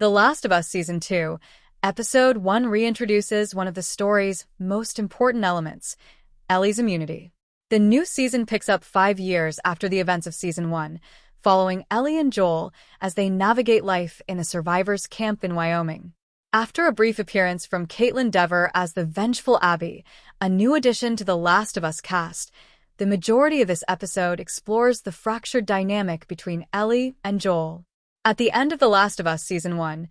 The Last of Us Season 2, Episode 1 reintroduces one of the story's most important elements, Ellie's immunity. The new season picks up 5 years after the events of Season 1, following Ellie and Joel as they navigate life in a survivors' camp in Wyoming. After a brief appearance from Caitlin Dever as the vengeful Abby, a new addition to the Last of Us cast, the majority of this episode explores the fractured dynamic between Ellie and Joel. At the end of The Last of Us Season 1,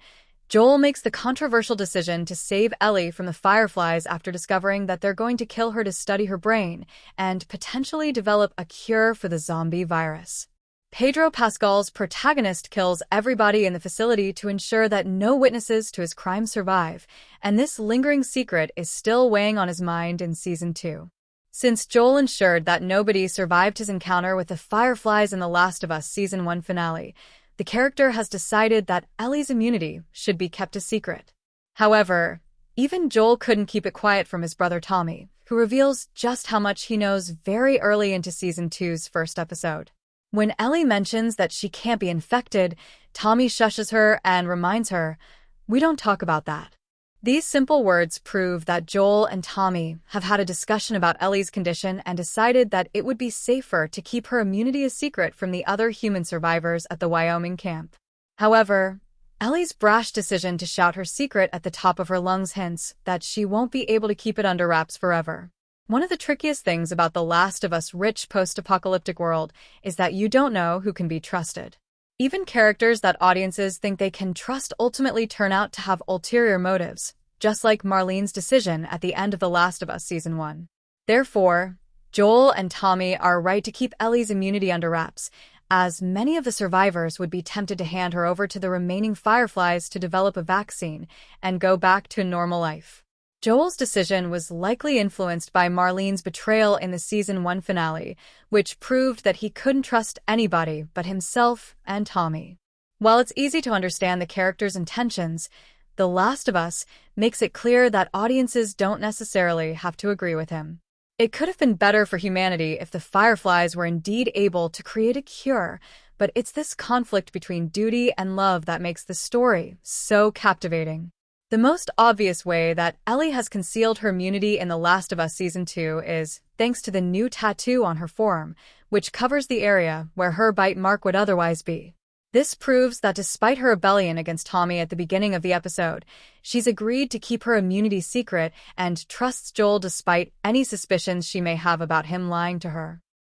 Joel makes the controversial decision to save Ellie from the Fireflies after discovering that they're going to kill her to study her brain and potentially develop a cure for the zombie virus. Pedro Pascal's protagonist kills everybody in the facility to ensure that no witnesses to his crime survive, and this lingering secret is still weighing on his mind in Season 2. Since Joel ensured that nobody survived his encounter with the Fireflies in The Last of Us Season 1 finale, the character has decided that Ellie's immunity should be kept a secret. However, even Joel couldn't keep it quiet from his brother Tommy, who reveals just how much he knows very early into Season 2's first episode. When Ellie mentions that she can't be infected, Tommy shushes her and reminds her, "We don't talk about that." These simple words prove that Joel and Tommy have had a discussion about Ellie's condition and decided that it would be safer to keep her immunity a secret from the other human survivors at the Wyoming camp. However, Ellie's brash decision to shout her secret at the top of her lungs hints that she won't be able to keep it under wraps forever. One of the trickiest things about the Last of Us rich post-apocalyptic world is that you don't know who can be trusted. Even characters that audiences think they can trust ultimately turn out to have ulterior motives, just like Marlene's decision at the end of The Last of Us Season 1. Therefore, Joel and Tommy are right to keep Ellie's immunity under wraps, as many of the survivors would be tempted to hand her over to the remaining Fireflies to develop a vaccine and go back to normal life. Joel's decision was likely influenced by Marlene's betrayal in the Season 1 finale, which proved that he couldn't trust anybody but himself and Tommy. While it's easy to understand the character's intentions, The Last of Us makes it clear that audiences don't necessarily have to agree with him. It could have been better for humanity if the Fireflies were indeed able to create a cure, but it's this conflict between duty and love that makes the story so captivating. The most obvious way that Ellie has concealed her immunity in The Last of Us Season 2 is thanks to the new tattoo on her forearm, which covers the area where her bite mark would otherwise be. This proves that despite her rebellion against Tommy at the beginning of the episode, she's agreed to keep her immunity secret and trusts Joel despite any suspicions she may have about him lying to her.